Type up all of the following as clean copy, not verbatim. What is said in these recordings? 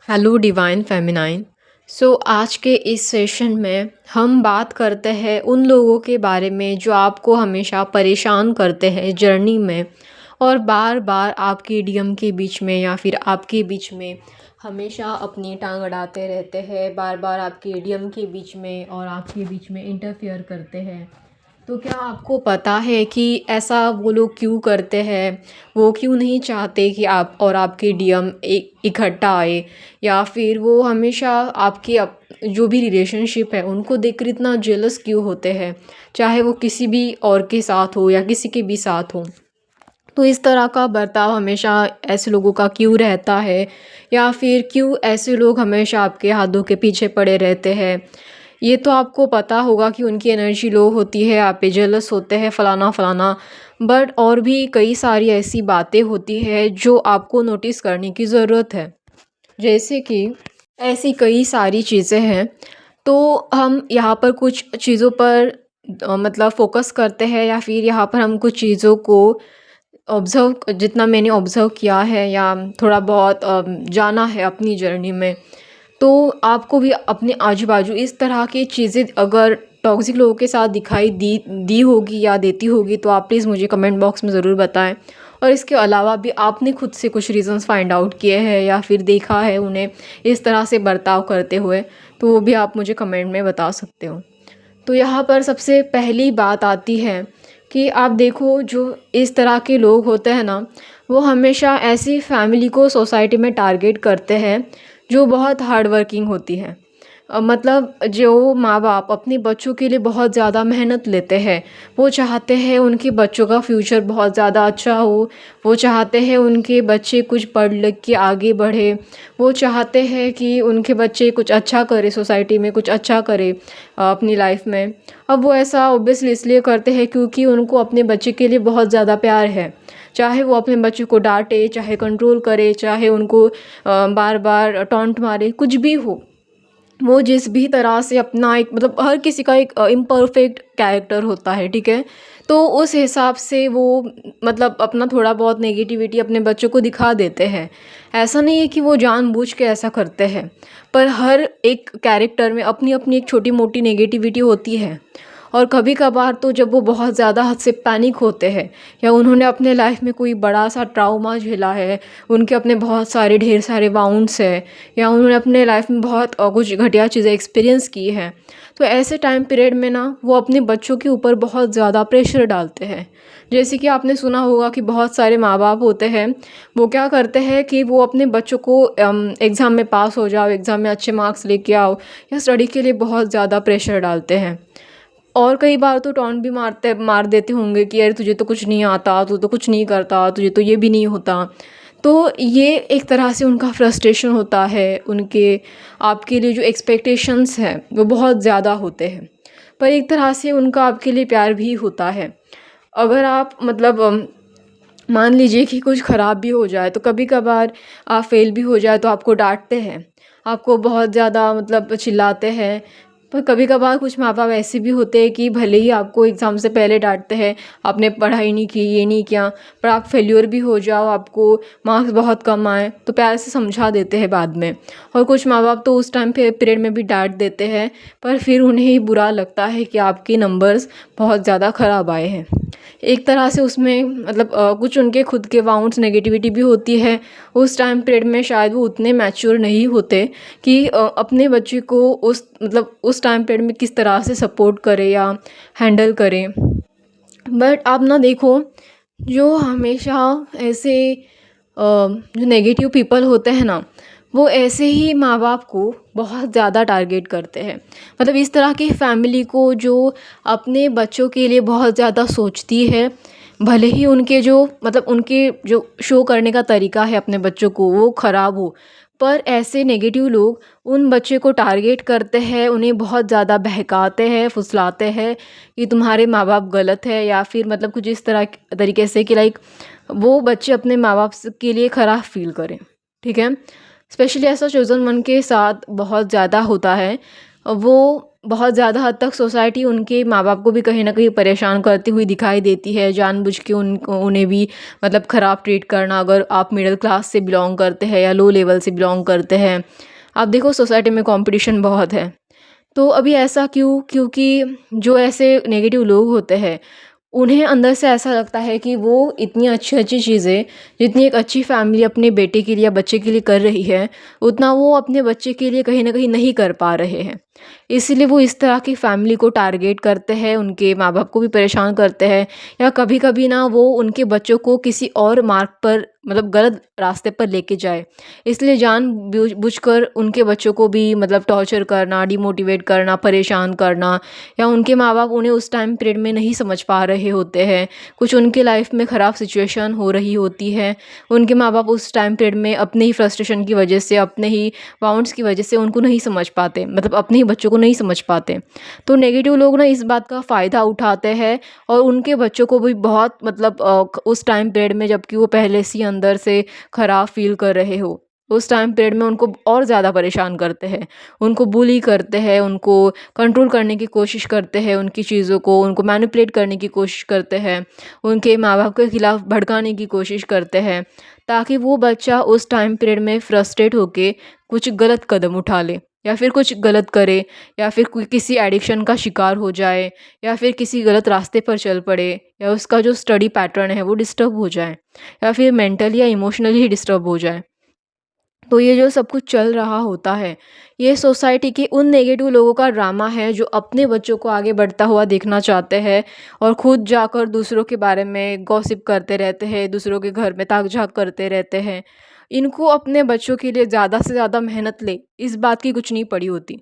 Hello divine feminine. आज के इस सेशन में हम बात करते हैं उन लोगों के बारे में जो आपको हमेशा परेशान करते हैं जर्नी में, और बार बार आपके डीएम के बीच में या फिर आपके बीच में हमेशा अपनी टांग अड़ाते रहते हैं, बार बार आपके डीएम के बीच में और आपके बीच में इंटरफेयर करते हैं। तो क्या आपको पता है कि ऐसा वो लोग क्यों करते हैं? वो क्यों नहीं चाहते कि आप और आपके डीएम एक इकट्ठा आए, या फिर वो हमेशा आपकी जो भी रिलेशनशिप है उनको देखकर इतना जेलस क्यों होते हैं, चाहे वो किसी भी और के साथ हो या किसी के भी साथ हो? तो इस तरह का बर्ताव हमेशा ऐसे लोगों का क्यों रहता है, या फिर क्यों ऐसे लोग हमेशा आपके हाथों के पीछे पड़े रहते हैं? ये तो आपको पता होगा कि उनकी एनर्जी लो होती है, आप पे जेलस होते हैं, फ़लाना फ़लाना। बट और भी कई सारी ऐसी बातें होती हैं जो आपको नोटिस करने की ज़रूरत है। जैसे कि ऐसी कई सारी चीज़ें हैं, तो हम यहाँ पर कुछ चीज़ों पर मतलब फ़ोकस करते हैं, या फिर यहाँ पर हम कुछ चीज़ों को ऑब्ज़र्व, जितना मैंने ऑब्ज़र्व किया है या थोड़ा बहुत जाना है अपनी जर्नी में, तो आपको भी अपने आजू-बाजू इस तरह की चीज़ें अगर टॉक्सिक लोगों के साथ दिखाई दी दी होगी या देती होगी, तो आप प्लीज़ मुझे कमेंट बॉक्स में ज़रूर बताएं। और इसके अलावा भी आपने खुद से कुछ रीज़न्स फाइंड आउट किए हैं या फिर देखा है उन्हें इस तरह से बर्ताव करते हुए, तो वो भी आप मुझे कमेंट में बता सकते हो। तो यहाँ पर सबसे पहली बात आती है कि आप देखो, जो इस तरह के लोग होते हैं ना, वो हमेशा ऐसी फैमिली को सोसाइटी में टारगेट करते हैं जो बहुत हार्ड वर्किंग होती है। मतलब जो माँ बाप अपने बच्चों के लिए बहुत ज़्यादा मेहनत लेते हैं, वो चाहते हैं उनके बच्चों का फ्यूचर बहुत ज़्यादा अच्छा हो, वो चाहते हैं उनके बच्चे कुछ पढ़ लिख के आगे बढ़े, वो चाहते हैं कि उनके बच्चे कुछ अच्छा करे, सोसाइटी में कुछ अच्छा करे अपनी लाइफ में। अब वो ऐसा ऑब्वियसली इसलिए करते हैं क्योंकि उनको अपने बच्चे के लिए बहुत ज़्यादा प्यार है। चाहे वो अपने बच्चे को डांटे, चाहे कंट्रोल करे, चाहे उनको बार बार टॉन्ट मारे, कुछ भी हो, वो जिस भी तरह से अपना एक, मतलब हर किसी का एक इम्परफेक्ट कैरेक्टर होता है, ठीक है? तो उस हिसाब से वो मतलब अपना थोड़ा बहुत नेगेटिविटी अपने बच्चों को दिखा देते हैं। ऐसा नहीं है कि वो जानबूझ के ऐसा करते हैं, पर हर एक कैरेक्टर में अपनी अपनी एक छोटी मोटी नेगेटिविटी होती है। और कभी कभार तो जब वो बहुत ज़्यादा हद से पैनिक होते हैं, या उन्होंने अपने लाइफ में कोई बड़ा सा ट्राउमा झेला है, उनके अपने बहुत सारे ढेर सारे वाउंड्स हैं, या उन्होंने अपने लाइफ में बहुत कुछ घटिया चीज़ें एक्सपीरियंस की हैं, तो ऐसे टाइम पीरियड में ना वो अपने बच्चों के ऊपर बहुत ज़्यादा प्रेशर डालते हैं। जैसे कि आपने सुना होगा कि बहुत सारे माँ बाप होते हैं, वो क्या करते हैं कि वो अपने बच्चों को एग्ज़ाम में पास हो जाओ, एग्ज़ाम में अच्छे मार्क्स लेके आओ, या स्टडी के लिए बहुत ज़्यादा प्रेशर डालते हैं। और कई बार तो टॉन्ट भी मार देते होंगे कि अरे तुझे तो कुछ नहीं आता, तू तो कुछ नहीं करता, तुझे तो ये भी नहीं होता। तो ये एक तरह से उनका फ्रस्ट्रेशन होता है, उनके आपके लिए जो एक्सपेक्टेशंस हैं वो बहुत ज़्यादा होते हैं, पर एक तरह से उनका आपके लिए प्यार भी होता है। अगर आप मतलब मान लीजिए कि कुछ ख़राब भी हो जाए, तो कभी कभार आप फेल भी हो जाए तो आपको डांटते हैं, आपको बहुत ज़्यादा मतलब चिल्लाते हैं। पर कभी कभार कुछ माँ बाप ऐसे भी होते हैं कि भले ही आपको एग्ज़ाम से पहले डांटते हैं, आपने पढ़ाई नहीं की, ये नहीं किया, पर आप फेल्योर भी हो जाओ, आपको मार्क्स बहुत कम आए, तो प्यार से समझा देते हैं बाद में। और कुछ माँ बाप तो उस टाइम पे पीरियड में भी डांट देते हैं, पर फिर उन्हें ही बुरा लगता है कि आपके नंबर्स बहुत ज़्यादा ख़राब आए हैं। एक तरह से उसमें मतलब कुछ उनके खुद के वाउंड्स नेगेटिविटी भी होती है। उस टाइम पीरियड में शायद वो उतने मैच्योर नहीं होते कि अपने बच्चे को उस मतलब उस टाइम पीरियड में किस तरह से सपोर्ट करें या हैंडल करें। बट आप ना देखो, जो हमेशा ऐसे जो नेगेटिव पीपल होते हैं ना, वो ऐसे ही माँ बाप को बहुत ज़्यादा टारगेट करते हैं। मतलब इस तरह की फैमिली को जो अपने बच्चों के लिए बहुत ज़्यादा सोचती है, भले ही उनके जो मतलब उनके जो शो करने का तरीका है अपने बच्चों को वो ख़राब हो, पर ऐसे नेगेटिव लोग उन बच्चे को टारगेट करते हैं, उन्हें बहुत ज़्यादा बहकाते हैं, फुसलाते हैं कि तुम्हारे माँ बाप गलत है, या फिर मतलब कुछ इस तरह तरीके से कि लाइक वो बच्चे अपने माँ बाप के लिए ख़राब फील करें, ठीक है? स्पेशली ऐसा चोज़न वन के साथ बहुत ज़्यादा होता है। वो बहुत ज़्यादा हद तक सोसाइटी उनके माँ-बाप को भी कहीं न कहीं परेशान करती हुई दिखाई देती है, जानबूझ के उन्हें भी मतलब ख़राब ट्रीट करना। अगर आप मिडल क्लास से बिलॉन्ग करते हैं या लो लेवल से बिलॉन्ग करते हैं, आप देखो सोसाइटी में कॉम्पिटिशन बहुत है। तो अभी ऐसा क्यों? क्योंकि जो ऐसे नेगेटिव लोग होते हैं, उन्हें अंदर से ऐसा लगता है कि वो इतनी अच्छी-अच्छी चीज़ें, जितनी एक अच्छी फैमिली अपने बेटे के लिए या बच्चे के लिए कर रही है, उतना वो अपने बच्चे के लिए कहीं न कहीं नहीं कर पा रहे हैं। इसीलिए वो इस तरह की फैमिली को टारगेट करते हैं, उनके माँ-बाप को भी परेशान करते हैं, या कभी-कभी ना वो उनके बच्चों को किसी और मार्ग पर मतलब गलत रास्ते पर लेके जाए। इसलिए जानबूझकर उनके बच्चों को भी मतलब टॉर्चर करना, डिमोटिवेट करना, परेशान करना, या उनके माँ-बाप उन्हें उस टाइम पीरियड में नहीं समझ पा रहे होते हैं। कुछ उनके लाइफ में ख़राब सिचुएशन हो रही होती है। उनके माँ-बाप उस टाइम पीरियड में अपने ही फ्रस्ट्रेशन की वजह से, अपने ही बाउंड्स की वजह से उनको नहीं समझ पाते, मतलब अपने ही बच्चों को नहीं समझ पाते। तो नेगेटिव लोग ना इस बात का फ़ायदा उठाते हैं और उनके बच्चों को भी बहुत मतलब उस टाइम पीरियड में, जबकि वो पहले से ही अंदर से ख़राब फ़ील कर रहे हो, उस टाइम पीरियड में उनको और ज़्यादा परेशान करते हैं। उनको बुली करते हैं, उनको कंट्रोल करने की कोशिश करते हैं, उनकी चीज़ों को उनको मैनिपुलेट करने की कोशिश करते हैं, उनके माँ-बाप के खिलाफ भड़काने की कोशिश करते हैं, ताकि वो बच्चा उस टाइम पीरियड में फ्रस्ट्रेट होके कुछ गलत कदम उठा ले, या फिर कुछ गलत करे, या फिर कोई किसी एडिक्शन का शिकार हो जाए, या फिर किसी गलत रास्ते पर चल पड़े, या उसका जो स्टडी पैटर्न है वो डिस्टर्ब हो जाए, या फिर मेंटली या इमोशनली ही डिस्टर्ब हो जाए। तो ये जो सब कुछ चल रहा होता है, ये सोसाइटी के उन नेगेटिव लोगों का ड्रामा है जो अपने बच्चों को आगे बढ़ता हुआ देखना चाहते हैं और खुद जाकर दूसरों के बारे में गॉसिप करते रहते हैं, दूसरों के घर में ताक-झाँक करते रहते हैं। इनको अपने बच्चों के लिए ज़्यादा से ज़्यादा मेहनत ले, इस बात की कुछ नहीं पड़ी होती।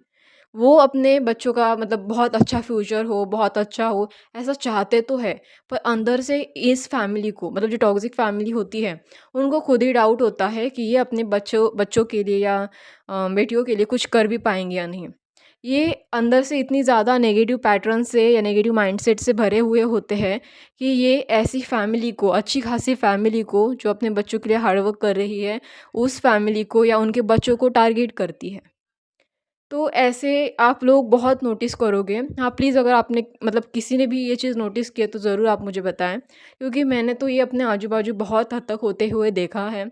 वो अपने बच्चों का मतलब बहुत अच्छा फ्यूचर हो, बहुत अच्छा हो, ऐसा चाहते तो है, पर अंदर से इस फैमिली को, मतलब जो टॉक्सिक फैमिली होती है, उनको खुद ही डाउट होता है कि ये अपने बच्चों बच्चों के लिए या बेटियों के लिए कुछ कर भी पाएँगे या नहीं। ये अंदर से इतनी ज़्यादा नेगेटिव पैटर्न से या नेगेटिव माइंडसेट से भरे हुए होते हैं कि ये ऐसी फैमिली को, अच्छी खासी फैमिली को जो अपने बच्चों के लिए हार्ड वर्क कर रही है, उस फैमिली को या उनके बच्चों को टारगेट करती है। तो ऐसे आप लोग बहुत नोटिस करोगे। हाँ, प्लीज़ अगर आपने मतलब किसी ने भी ये चीज़ नोटिस किया तो ज़रूर आप मुझे बताएँ, क्योंकि मैंने तो ये अपने आजू-बाजू बहुत हद तक होते हुए देखा है।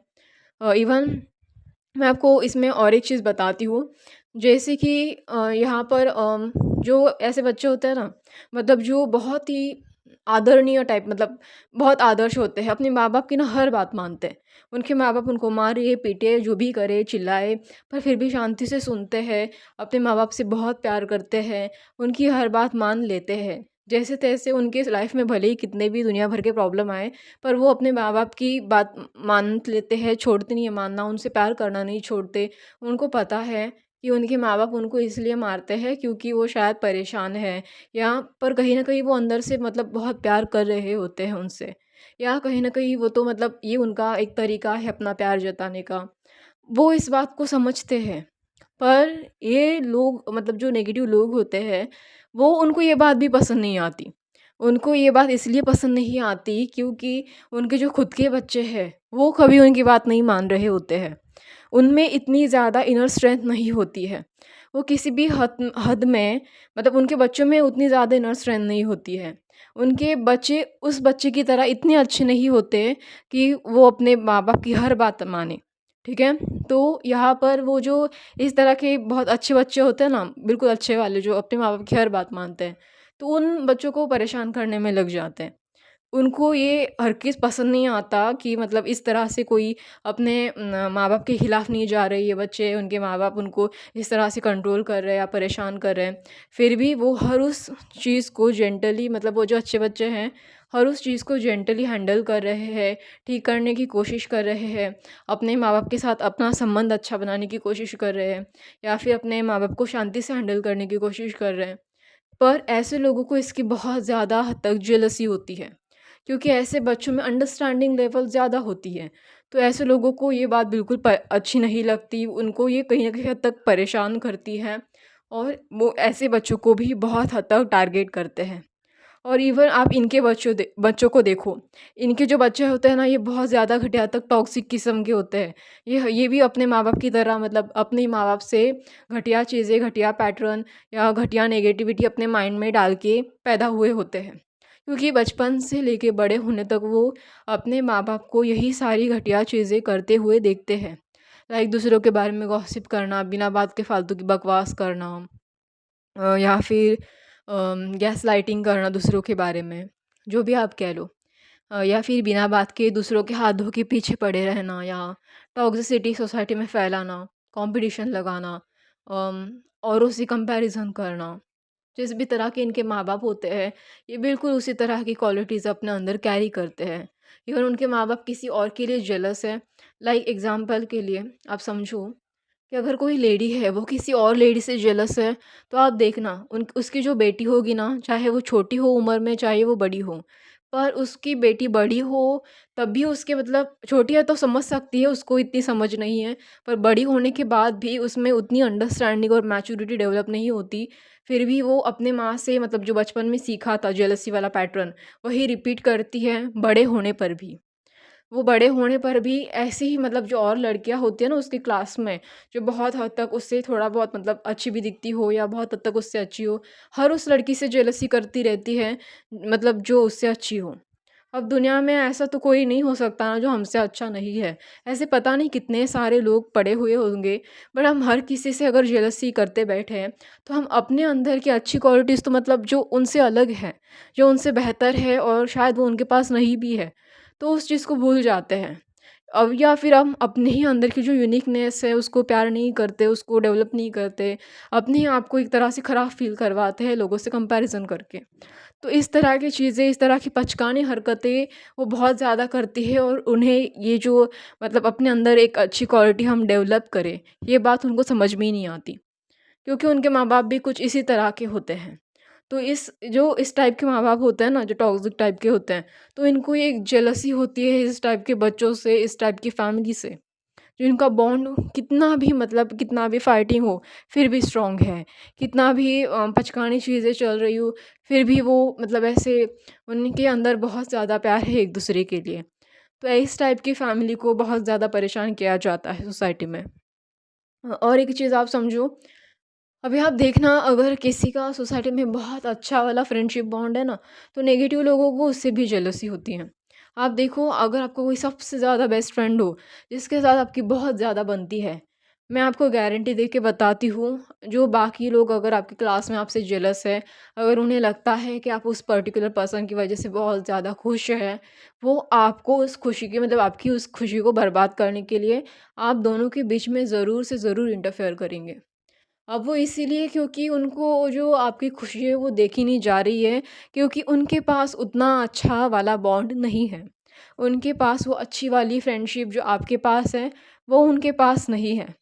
इवन मैं आपको इसमें और एक चीज़ बताती हूँ, जैसे कि यहाँ पर जो ऐसे बच्चे होते हैं ना, मतलब जो बहुत ही आदरणीय टाइप, मतलब बहुत आदर्श होते हैं, अपने माँ-बाप की ना हर बात मानते हैं। उनके माँ-बाप उनको मारे, पीटे, जो भी करे, चिल्लाए, पर फिर भी शांति से सुनते हैं, अपने माँ-बाप से बहुत प्यार करते हैं, उनकी हर बात मान लेते हैं। जैसे-तैसे उनके लाइफ़ में भले ही कितने भी दुनिया भर के प्रॉब्लम आए, पर वो अपने माँ-बाप की बात मान लेते हैं, छोड़ते नहीं है मानना, उनसे प्यार करना नहीं छोड़ते। उनको पता है कि उनके माँ-बाप उनको इसलिए मारते हैं क्योंकि वो शायद परेशान हैं, या पर कहीं न कहीं वो अंदर से मतलब बहुत प्यार कर रहे होते हैं उनसे, या कहीं न कहीं वो तो मतलब ये उनका एक तरीका है अपना प्यार जताने का। वो इस बात को समझते हैं, पर ये लोग मतलब जो नेगेटिव लोग होते हैं, वो उनको ये बात भी पसंद नहीं आती। उनको ये बात इसलिए पसंद नहीं आती क्योंकि उनके जो खुद के बच्चे हैं, वो कभी उनकी बात नहीं मान रहे होते हैं। उनमें इतनी ज़्यादा इनर स्ट्रेंथ नहीं होती है। वो किसी भी हद हद में, मतलब उनके बच्चों में उतनी ज़्यादा इनर स्ट्रेंथ नहीं होती है। उनके बच्चे उस बच्चे की तरह इतने अच्छे नहीं होते कि वो अपने माँ-बाप की हर बात माने। ठीक है? तो यहाँ पर वो जो इस तरह के बहुत अच्छे बच्चे होते हैं ना, बिल्कुल अच्छे वाले जो अपने माँ-बाप की हर बात मानते हैं, तो उन बच्चों को परेशान करने में लग जाते हैं। उनको ये हरगिज़ पसंद नहीं आता कि मतलब इस तरह से कोई अपने माँ-बाप के खिलाफ नहीं जा रहे ये बच्चे, उनके माँ-बाप उनको इस तरह से कंट्रोल कर रहे हैं या परेशान कर रहे हैं। फिर भी वो हर उस चीज़ को जेंटली, मतलब वो जो अच्छे बच्चे हैं, हर उस चीज़ को जेंटली हैंडल कर रहे हैं, ठीक करने की कोशिश कर रहे हैं, अपने माँ-बाप के साथ अपना संबंध अच्छा बनाने की कोशिश कर रहे हैं, या फिर अपने माँ-बाप को शांति से हैंडल करने की कोशिश कर रहे हैं। पर ऐसे लोगों को इसकी बहुत ज़्यादा हद तक जेलसी होती है, क्योंकि ऐसे बच्चों में अंडरस्टैंडिंग लेवल ज़्यादा होती है। तो ऐसे लोगों को ये बात बिल्कुल अच्छी नहीं लगती, उनको ये कहीं न कहीं हद तक परेशान करती है, और वो ऐसे बच्चों को भी बहुत हद तक टारगेट करते हैं। और इवन आप इनके बच्चों को देखो, इनके जो बच्चे होते हैं ना, ये बहुत ज़्यादा घटिया तक टॉक्सिक किस्म के होते हैं। ये भी अपने माँ-बाप की तरह, मतलब अपने माँ-बाप से घटिया चीज़ें, घटिया पैटर्न या घटिया नेगेटिविटी अपने माइंड में डाल के पैदा हुए होते हैं। क्योंकि बचपन से लेके बड़े होने तक वो अपने माँ-बाप को यही सारी घटिया चीज़ें करते हुए देखते हैं। लाइक दूसरों के बारे में गॉसिप करना, बिना बात के फालतू की बकवास करना, या फिर गैसलाइटिंग करना दूसरों के बारे में, जो भी आप कह लो। या फिर बिना बात के दूसरों के हाथों के पीछे पड़े रहना, या टॉक्सिसिटी सोसाइटी में फैलाना, कंपटीशन लगाना, औरों से कंपैरिजन करना। जिस भी तरह के इनके माँ-बाप होते हैं, ये बिल्कुल उसी तरह की क्वालिटीज़ अपने अंदर कैरी करते हैं। इवन उनके माँ-बाप किसी और के लिए जेलस है। लाइक एग्ज़ाम्पल के लिए आप समझो कि अगर कोई लेडी है, वो किसी और लेडी से जेलस है, तो आप देखना उन उसकी जो बेटी होगी ना, चाहे वो छोटी हो उम्र में, चाहे वो बड़ी हो, पर उसकी बेटी बड़ी हो, तब भी उसके, मतलब छोटी है तो समझ सकती है, उसको इतनी समझ नहीं है, पर बड़ी होने के बाद भी उसमें उतनी अंडरस्टैंडिंग और मैच्योरिटी डेवलप नहीं होती। फिर भी वो अपने माँ से, मतलब जो बचपन में सीखा था जेलसी वाला पैटर्न, वही रिपीट करती है बड़े होने पर भी। वो बड़े होने पर भी ऐसे ही, मतलब जो और लड़कियाँ होती हैं ना उसकी क्लास में, जो बहुत हद तक उससे थोड़ा बहुत, मतलब अच्छी भी दिखती हो या बहुत हद तक उससे अच्छी हो, हर उस लड़की से जेलसी करती रहती है, मतलब जो उससे अच्छी हो। अब दुनिया में ऐसा तो कोई नहीं हो सकता ना जो हमसे अच्छा नहीं है। ऐसे पता नहीं कितने सारे लोग पड़े हुए होंगे, बट हम हर किसी से अगर जेलसी करते बैठे हैं, तो हम अपने अंदर की अच्छी क्वालिटीज़, तो मतलब जो उनसे अलग है, जो उनसे बेहतर है और शायद वो उनके पास नहीं भी है, तो उस चीज़ को भूल जाते हैं। अब या फिर हम अपने ही अंदर की जो यूनिकनेस है उसको प्यार नहीं करते, उसको डेवलप नहीं करते, अपने ही आप को एक तरह से ख़राब फ़ील करवाते हैं लोगों से कंपैरिज़न करके। तो इस तरह की चीज़ें, इस तरह की बचकानी हरकतें वो बहुत ज़्यादा करती है, और उन्हें ये जो, मतलब अपने अंदर एक अच्छी क्वालिटी हम डेवलप करें, ये बात उनको समझ में ही नहीं आती। क्योंकि उनके माँ-बाप भी कुछ इसी तरह के होते हैं। तो इस टाइप के माँ-बाप होते हैं ना, जो टॉक्सिक टाइप के होते हैं, तो इनको ये एक जेलसी होती है इस टाइप के बच्चों से, इस टाइप की फैमिली से। जो इनका बॉन्ड कितना भी, मतलब कितना भी फाइटिंग हो, फिर भी स्ट्रॉन्ग है। कितना भी पचकानी चीज़ें चल रही हो, फिर भी वो, मतलब ऐसे उनके अंदर बहुत ज़्यादा प्यार है एक-दूसरे के लिए। तो इस टाइप की फैमिली को बहुत ज़्यादा परेशान किया जाता है सोसाइटी में। और एक चीज़ आप समझो, अभी आप देखना, अगर किसी का सोसाइटी में बहुत अच्छा वाला फ्रेंडशिप बॉन्ड है ना, तो नेगेटिव लोगों को उससे भी जेलसी होती है। आप देखो, अगर आपको कोई सबसे ज़्यादा बेस्ट फ्रेंड हो, जिसके साथ आपकी बहुत ज़्यादा बनती है, मैं आपको गारंटी दे के बताती हूँ, जो बाकी लोग अगर आपकी क्लास में आपसे जेलस है, अगर उन्हें लगता है कि आप उस पर्टिकुलर पर्सन की वजह से बहुत ज़्यादा खुश हैं, वो आपको उस खुशी की, मतलब आपकी उस खुशी को बर्बाद करने के लिए आप दोनों के बीच में ज़रूर से ज़रूर इंटरफेयर करेंगे। अब वो इसीलिए क्योंकि उनको जो आपकी खुशी है वो देखी नहीं जा रही है, क्योंकि उनके पास उतना अच्छा वाला बॉन्ड नहीं है। उनके पास वो अच्छी वाली फ्रेंडशिप जो आपके पास है, वो उनके पास नहीं है।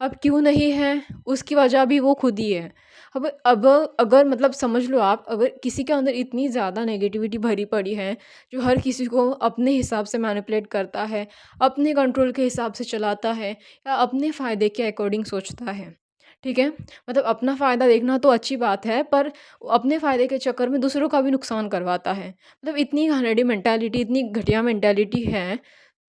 अब क्यों नहीं है, उसकी वजह भी वो खुद ही है। अब अगर, मतलब समझ लो आप, अगर किसी के अंदर इतनी ज़्यादा नेगेटिविटी भरी पड़ी है, जो हर किसी को अपने हिसाब से मैनिपुलेट करता है, अपने कंट्रोल के हिसाब से चलाता है, या अपने फ़ायदे के अकॉर्डिंग सोचता है, ठीक है? मतलब अपना फ़ायदा देखना तो अच्छी बात है, पर अपने फ़ायदे के चक्कर में दूसरों का भी नुकसान करवाता है। मतलब इतनी घानेडी मेंटालिटी, इतनी घटिया मेंटालिटी है,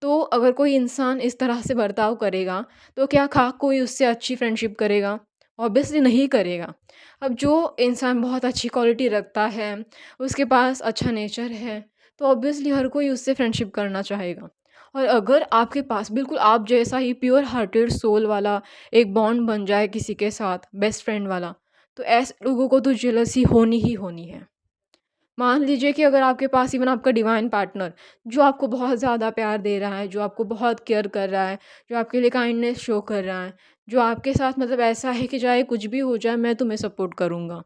तो अगर कोई इंसान इस तरह से बर्ताव करेगा, तो क्या कोई उससे अच्छी फ्रेंडशिप करेगा? ऑब्वियसली नहीं करेगा। अब जो इंसान बहुत अच्छी क्वालिटी रखता है, उसके पास अच्छा नेचर है, तो ऑब्वियसली हर कोई उससे फ्रेंडशिप करना चाहेगा। और अगर आपके पास बिल्कुल आप जैसा ही प्योर हार्टेड सोल वाला एक बॉन्ड बन जाए किसी के साथ, बेस्ट फ्रेंड वाला, तो ऐसे लोगों को तो जेलसी होनी ही होनी है। मान लीजिए कि अगर आपके पास इवन आपका डिवाइन पार्टनर, जो आपको बहुत ज़्यादा प्यार दे रहा है, जो आपको बहुत केयर कर रहा है, जो आपके लिए काइंडनेस शो कर रहा है, जो आपके साथ, मतलब ऐसा है कि चाहे कुछ भी हो जाए मैं तुम्हें सपोर्ट करूँगा।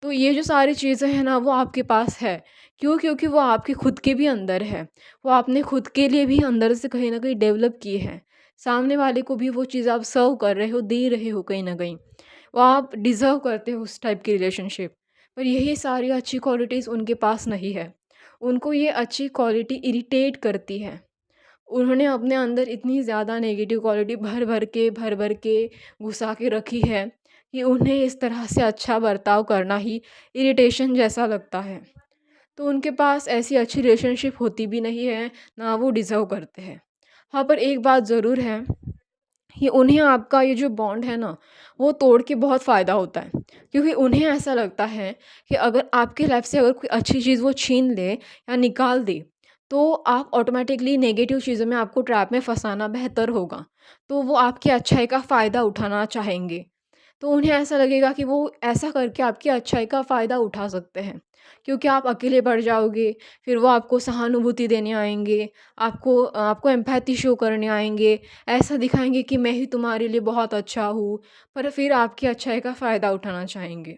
तो ये जो सारी चीज़ें हैं ना, वो आपके पास है। क्यों? क्योंकि वो आपके खुद के भी अंदर है। वो आपने खुद के लिए भी अंदर से कहीं न कहीं डेवलप की है। सामने वाले को भी वो चीज़ आप सर्व कर रहे हो, दे रहे हो कहीं न कहीं। वो आप डिज़र्व करते हो उस टाइप की रिलेशनशिप। पर यही सारी अच्छी क्वालिटीज़ उनके पास नहीं है। उनको ये अच्छी क्वालिटी इरिटेट करती है। उन्होंने अपने अंदर इतनी ज़्यादा नेगेटिव क्वालिटी भर-भर के घुसा के रखी है, कि उन्हें इस तरह से अच्छा बर्ताव करना ही इरिटेशन जैसा लगता है। तो उनके पास ऐसी अच्छी रिलेशनशिप होती भी नहीं है, ना वो डिज़र्व करते हैं। हाँ, पर एक बात ज़रूर है, ये उन्हें आपका ये जो बॉन्ड है ना, वो तोड़ के बहुत फ़ायदा होता है। क्योंकि उन्हें ऐसा लगता है कि अगर आपकी लाइफ़ से अगर कोई अच्छी चीज़ वो छीन ले या निकाल दे, तो आप ऑटोमैटिकली नेगेटिव चीज़ों में आपको ट्रैप में फँसाना बेहतर होगा। तो वो आपकी अच्छाई का फ़ायदा उठाना चाहेंगे। तो उन्हें ऐसा लगेगा कि वो ऐसा करके आपकी अच्छाई का फ़ायदा उठा सकते हैं। क्योंकि आप अकेले पड़ जाओगे, फिर वो आपको सहानुभूति देने आएँगे, आपको एम्पैथी शो करने आएँगे, ऐसा दिखाएँगे कि मैं ही तुम्हारे लिए बहुत अच्छा हूँ, पर फिर आपकी अच्छाई का फ़ायदा उठाना चाहेंगे।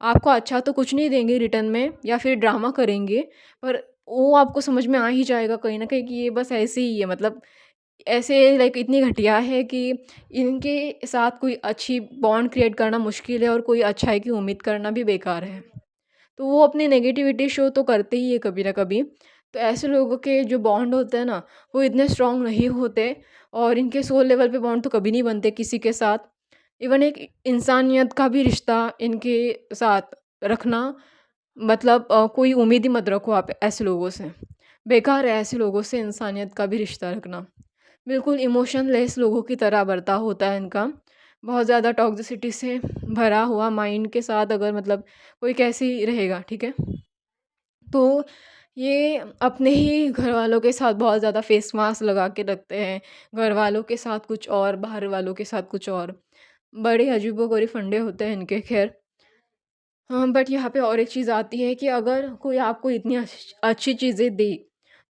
आपको अच्छा तो कुछ नहीं देंगे रिटर्न में या फिर ड्रामा करेंगे, पर वो आपको समझ में आ ही जाएगा कहीं न कहीं कि ये बस ऐसे ही है, मतलब ऐसे लाइक इतनी घटिया है कि इनके साथ कोई अच्छी बॉन्ड क्रिएट करना मुश्किल है और कोई अच्छाई की उम्मीद करना भी बेकार है। तो वो अपनी नेगेटिविटी शो तो करते ही है कभी ना कभी। तो ऐसे लोगों के जो बॉन्ड होते हैं ना, वो इतने स्ट्रॉन्ग नहीं होते और इनके सोल लेवल पे बॉन्ड तो कभी नहीं बनते किसी के साथ। इवन एक इंसानियत का भी रिश्ता इनके साथ रखना, मतलब कोई उम्मीद ही मत रखो आप ऐसे लोगों से। बेकार है ऐसे लोगों से इंसानियत का भी रिश्ता रखना। बिल्कुल इमोशनलेस लोगों की तरह बर्ताव होता है इनका। बहुत ज़्यादा टॉक्सिसिटी से भरा हुआ माइंड के साथ अगर मतलब कोई कैसे ही रहेगा, ठीक है? तो ये अपने ही घरवालों के साथ बहुत ज़्यादा फ़ेस मास्क लगा के रखते हैं। घरवालों के साथ कुछ और, बाहर वालों के साथ कुछ और। बड़े अजीबो-गरीब फंडे होते हैं इनके, ख़ैर। हाँ, बट यहाँ पे और एक चीज़ आती है कि अगर कोई आपको इतनी अच्छी चीज़ें दे,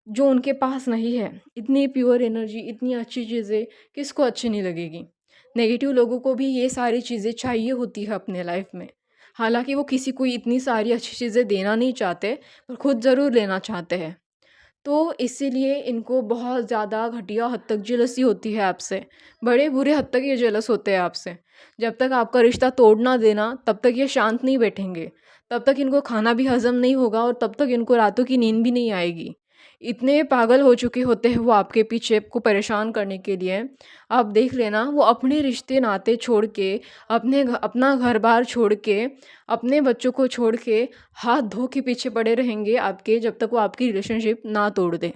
जो उनके पास नहीं है, इतनी प्योर एनर्जी, इतनी अच्छी चीज़ें किसको अच्छी नहीं लगेगी। नेगेटिव लोगों को भी ये सारी चीज़ें चाहिए होती है अपने लाइफ में। हालाँकि वो किसी को इतनी सारी अच्छी चीज़ें देना नहीं चाहते, पर खुद ज़रूर लेना चाहते हैं। तो इसीलिए इनको बहुत ज़्यादा घटिया हद तक जेलसी होती है आपसे। बड़े बुरे हद तक ये जेलस होते हैं आपसे। जब तक आपका रिश्ता तोड़ ना देना, तब तक ये शांत नहीं बैठेंगे। तब तक इनको खाना भी हज़म नहीं होगा और तब तक इनको रातों की नींद भी नहीं आएगी। इतने पागल हो चुके होते हैं वो आपके पीछे आपको परेशान करने के लिए। आप देख लेना, वो अपने रिश्ते नाते छोड़ के, अपना घर-बार छोड़ के, अपने बच्चों को छोड़ के हाथ धो के पीछे पड़े रहेंगे आपके, जब तक वो आपकी रिलेशनशिप ना तोड़ दें।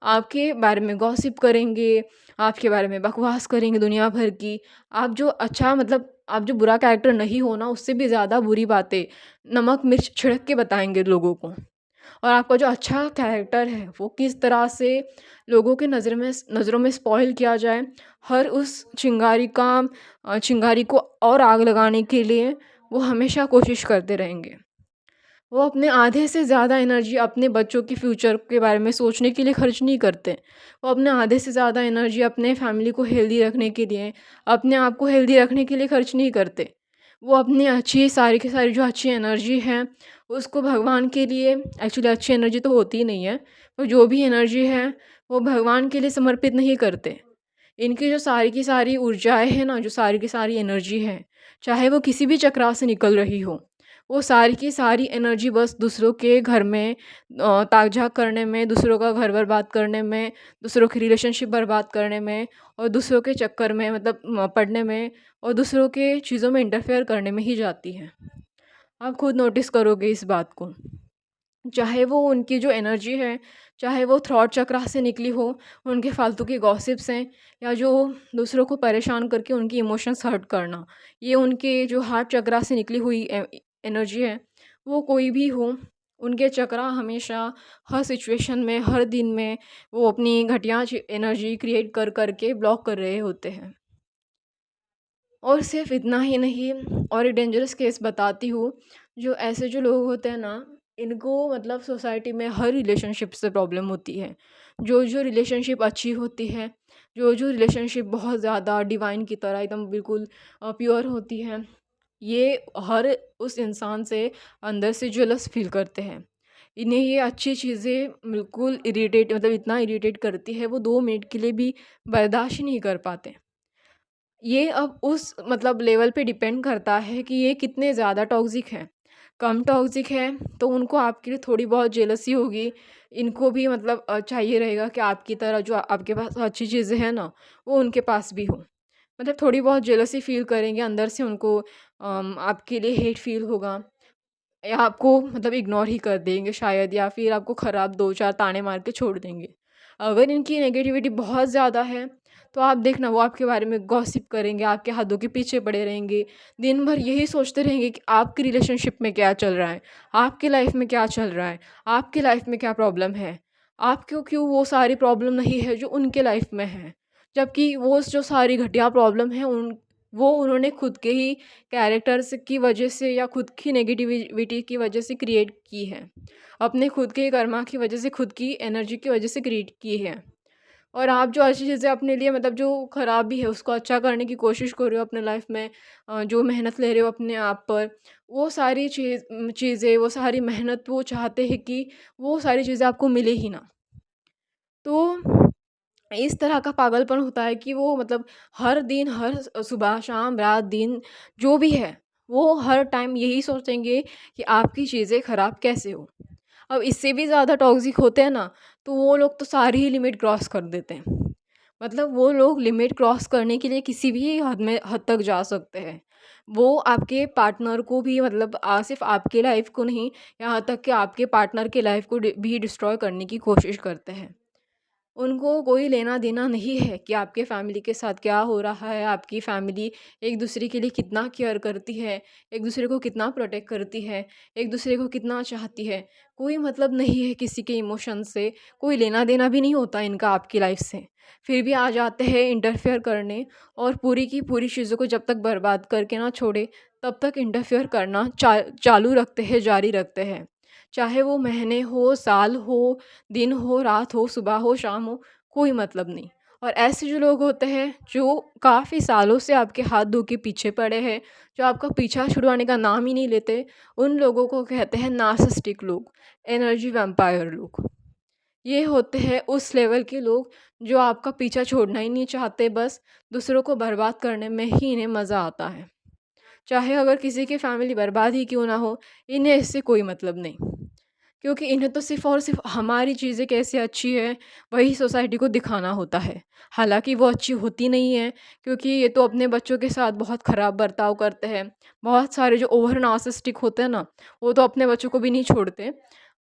आपके बारे में गॉसिप करेंगे, आपके बारे में बकवास करेंगे दुनिया भर की। आप जो अच्छा मतलब आप जो बुरा कैरेक्टर नहीं हो ना, उससे भी ज़्यादा बुरी बातें नमक मिर्च छिड़क के बताएँगे लोगों को। और आपका जो अच्छा कैरेक्टर है, वो किस तरह से लोगों की नज़रों में स्पॉइल किया जाए, हर उस चिंगारी को और आग लगाने के लिए वो हमेशा कोशिश करते रहेंगे। वो अपने आधे से ज़्यादा एनर्जी अपने बच्चों के फ्यूचर के बारे में सोचने के लिए खर्च नहीं करते। वो अपने आधे से ज़्यादा एनर्जी अपने फैमिली को हेल्दी रखने के लिए, अपने आप को हेल्दी रखने के लिए खर्च नहीं करते। वो अपनी अच्छी सारी की सारी जो अच्छी एनर्जी है, उसको भगवान के लिए, एक्चुअली अच्छी एनर्जी तो होती ही नहीं है, पर जो भी एनर्जी है, वो भगवान के लिए समर्पित नहीं करते। इनकी जो सारी की सारी ऊर्जाएँ हैं ना, जो सारी की सारी एनर्जी है, चाहे वो किसी भी चक्राव से निकल रही हो, वो सारी की सारी एनर्जी बस दूसरों के घर में ताक-झाक करने में, दूसरों का घर बर्बाद करने में, दूसरों की रिलेशनशिप बर्बाद करने में और दूसरों के चक्कर में मतलब पड़ने में और दूसरों के चीज़ों में इंटरफेयर करने में ही जाती है। आप खुद नोटिस करोगे इस बात को। चाहे वो उनकी जो एनर्जी है, चाहे वो थ्रॉट चक्रा से निकली हो, उनके फालतू के गॉसिप्स हैं या जो दूसरों को परेशान करके उनकी इमोशंस हर्ट करना, ये उनके जो हार्ट चक्रा से निकली हुई एनर्जी है, वो कोई भी हो, उनके चक्रा हमेशा हर सिचुएशन में, हर दिन में वो अपनी घटिया एनर्जी क्रिएट कर के ब्लॉक कर रहे होते हैं। और सिर्फ इतना ही नहीं, और एक डेंजरस केस बताती हूँ, जो ऐसे जो लोग होते हैं ना, इनको मतलब सोसाइटी में हर रिलेशनशिप से प्रॉब्लम होती है। जो रिलेशनशिप अच्छी होती है, जो रिलेशनशिप बहुत ज़्यादा डिवाइन की तरह एकदम बिल्कुल प्योर होती है, ये हर उस इंसान से अंदर से जेलस फील करते हैं। इन्हें ये अच्छी चीज़ें बिल्कुल इरिटेट मतलब इतना इरिटेट करती है, वो 2 मिनट के लिए भी बर्दाश्त ही नहीं कर पाते। ये अब उस मतलब लेवल पे डिपेंड करता है कि ये कितने ज़्यादा टॉक्सिक हैं। कम टॉक्सिक है तो उनको आपके लिए थोड़ी बहुत जेलसी होगी। इनको भी मतलब चाहिए रहेगा कि आपकी तरह जो आपके पास अच्छी चीज़ें हैं ना, वो उनके पास भी हो। मतलब थोड़ी बहुत जेलसी फ़ील करेंगे अंदर से, उनको आपके लिए हेट फ़ील होगा। या आपको मतलब इग्नोर ही कर देंगे शायद, या फिर आपको ख़राब 2-4 ताने मार के छोड़ देंगे। अगर इनकी नेगेटिविटी बहुत ज़्यादा है, तो आप देखना वो आपके बारे में गॉसिप करेंगे, आपके हाथों के पीछे पड़े रहेंगे। दिन भर यही सोचते रहेंगे कि आपकी रिलेशनशिप में क्या चल रहा है, आपकी लाइफ़ में क्या चल रहा है, आपकी लाइफ़ में क्या प्रॉब्लम है, आपको क्यों वो सारी प्रॉब्लम नहीं है जो उनके लाइफ़ में है। जबकि वो जो सारी घटिया प्रॉब्लम है वो उन्होंने खुद के ही कैरेक्टर्स की वजह से या खुद की नेगेटिविटी की वजह से क्रिएट की है। अपने खुद के कर्मा की वजह से, खुद की एनर्जी की वजह से क्रिएट की है। और आप जो अच्छी चीज़ें अपने लिए मतलब जो खराबी है उसको अच्छा करने की कोशिश कर रहे हो अपने लाइफ में, जो मेहनत ले रहे हो अपने आप पर, वो सारी चीज़ें, वो सारी मेहनत वो चाहते हैं कि वो सारी चीज़ें आपको मिले ही ना। तो इस तरह का पागलपन होता है कि वो मतलब हर दिन, हर सुबह, शाम, रात, दिन जो भी है, वो हर टाइम यही सोचेंगे कि आपकी चीज़ें खराब कैसे हो। अब इससे भी ज़्यादा टॉक्सिक होते हैं ना, तो वो लोग तो सारी ही लिमिट क्रॉस कर देते हैं। मतलब वो लोग लिमिट क्रॉस करने के लिए किसी भी हद तक जा सकते हैं। वो आपके पार्टनर को भी मतलब सिर्फ़ आपके लाइफ़ को नहीं, यहाँ तक कि आपके पार्टनर के लाइफ़ को भी डिस्ट्रॉय करने की कोशिश करते हैं। उनको कोई लेना-देना नहीं है कि आपके फैमिली के साथ क्या हो रहा है, आपकी फैमिली एक-दूसरे के लिए कितना केयर करती है, एक-दूसरे को कितना प्रोटेक्ट करती है, एक-दूसरे को कितना चाहती है। कोई मतलब नहीं है किसी के इमोशन से, कोई लेना-देना भी नहीं होता इनका आपकी लाइफ़ से। फिर भी आ जाते हैं इंटरफेयर करने, और पूरी की पूरी चीज़ों को जब तक बर्बाद करके ना छोड़े, तब तक इंटरफेयर करना चालू रखते हैं, जारी रखते हैं। चाहे वो महीने हो, साल हो, दिन हो, रात हो, सुबह हो, शाम हो, कोई मतलब नहीं। और ऐसे जो लोग होते हैं, जो काफ़ी सालों से आपके हाथ धो के पीछे पड़े हैं, जो आपका पीछा छुड़वाने का नाम ही नहीं लेते, उन लोगों को कहते हैं नार्सिसिस्टिक लोग, एनर्जी वैम्पायर लोग। ये होते हैं उस लेवल के लोग जो आपका पीछा छोड़ना ही नहीं चाहते, बस दूसरों को बर्बाद करने में ही इन्हें मज़ा आता है। चाहे अगर किसी की फैमिली बर्बाद ही क्यों ना हो, इन्हें इससे कोई मतलब नहीं। क्योंकि इन्हें तो सिर्फ़ और सिर्फ़ हमारी चीज़ें कैसे अच्छी है, वही सोसाइटी को दिखाना होता है। हालाँकि वो अच्छी होती नहीं है, क्योंकि ये तो अपने बच्चों के साथ बहुत ख़राब बर्ताव करते हैं। बहुत सारे जो ओवर नार्सिसिस्टिक होते हैं ना, वो तो अपने बच्चों को भी नहीं छोड़ते।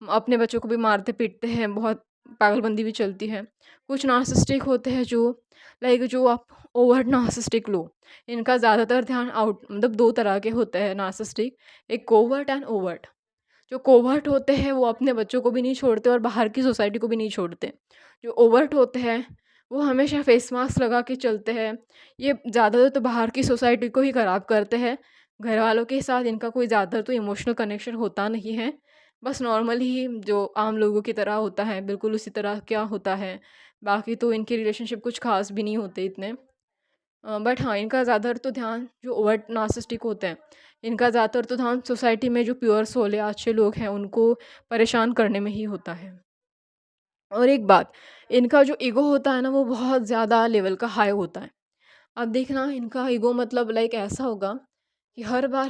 अपने बच्चों को भी मारते-पीटते हैं, बहुत पागलबंदी भी चलती है। कुछ नार्सिसिस्टिक होते हैं जो लाइक जो आप ओवर नार्सिसिस्टिक लो, इनका ज़्यादातर ध्यान आउट मतलब 2 तरह के होते हैं नार्सिसिस्टिक, एक कोवर्ट एंड ओवर्ट। जो कोवर्ट होते हैं वो अपने बच्चों को भी नहीं छोड़ते और बाहर की सोसाइटी को भी नहीं छोड़ते। जो ओवर्ट होते हैं वो हमेशा फेस मास्क लगा के चलते हैं। ये ज़्यादातर तो बाहर की सोसाइटी को ही ख़राब करते हैं। घर वालों के साथ इनका कोई ज़्यादा तो इमोशनल कनेक्शन होता नहीं है। बस नॉर्मल ही जो आम लोगों की तरह होता है, बिल्कुल उसी तरह क्या होता है। बाकी तो इनके रिलेशनशिप कुछ ख़ास भी नहीं होते इतने। बट हाँ, इनका ज़्यादातर तो ध्यान जो ओवर्ट नार्सिसिस्टिक होते हैं, इनका ज़्यादातर तो ध्यान सोसाइटी में जो प्योर सोल या अच्छे लोग हैं, उनको परेशान करने में ही होता है। और एक बात, इनका जो ईगो होता है ना, वो बहुत ज़्यादा लेवल का हाई होता है। अब देखना इनका ईगो मतलब लाइक ऐसा होगा कि हर बार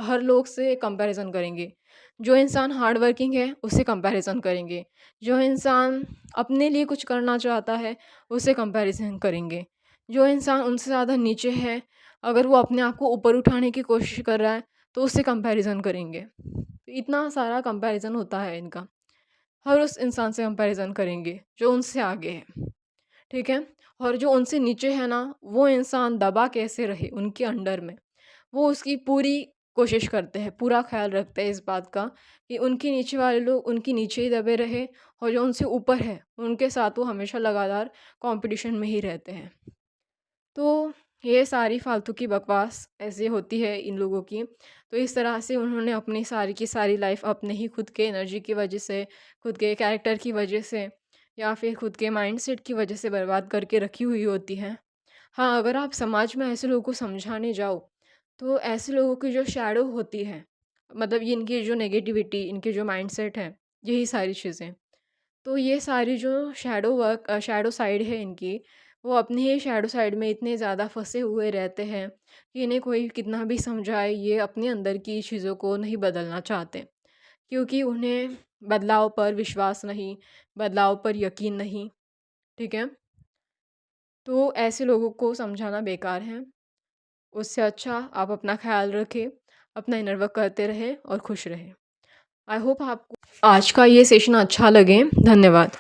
हर लोग से कंपैरिज़न करेंगे। जो इंसान हार्ड वर्किंग है, उससे कंपैरिज़न करेंगे। जो इंसान अपने लिए कुछ करना चाहता है, उससे कंपैरिज़न करेंगे। जो इंसान उनसे ज़्यादा नीचे है, अगर वो अपने आप को ऊपर उठाने की कोशिश कर रहा है, तो उससे कंपैरिज़न करेंगे। तो इतना सारा कंपैरिज़न होता है इनका। हर उस इंसान से कंपैरिज़न करेंगे, जो उनसे आगे है। ठीक है? और जो उनसे नीचे है ना, वो इंसान दबा कैसे रहे उनके अंडर में, वो उसकी पूरी कोशिश करते हैं, पूरा ख़्याल रखते हैं इस बात का कि उनके नीचे वाले लोग उनके नीचे ही दबे रहे, और जो उनसे ऊपर है, उनके साथ वो हमेशा लगातार कॉम्पिटिशन में ही रहते हैं। तो ये सारी फालतू की बकवास ऐसे होती है इन लोगों की। तो इस तरह से उन्होंने अपनी सारी की सारी लाइफ़ अपने ही खुद के एनर्जी की वजह से, खुद के कैरेक्टर की वजह से, या फिर खुद के माइंडसेट की वजह से बर्बाद करके रखी हुई होती हैं। हाँ, अगर आप समाज में ऐसे लोगों को समझाने जाओ, तो ऐसे लोगों की जो शैडो होती है, मतलब ये इनकी जो नेगेटिविटी, इनके जो माइंडसेट है, यही सारी चीज़ें। तो ये सारी जो शैडो साइड है इनकी, वो अपनी ही शैडो साइड में इतने ज़्यादा फँसे हुए रहते हैं कि इन्हें कोई कितना भी समझाए, ये अपने अंदर की चीज़ों को नहीं बदलना चाहते। क्योंकि उन्हें बदलाव पर विश्वास नहीं, बदलाव पर यकीन नहीं, ठीक है? तो ऐसे लोगों को समझाना बेकार है। उससे अच्छा आप अपना ख़्याल रखें, अपना इनर वर्क करते रहें और खुश रहें। आई होप आपको आज का ये सेशन अच्छा लगे। धन्यवाद।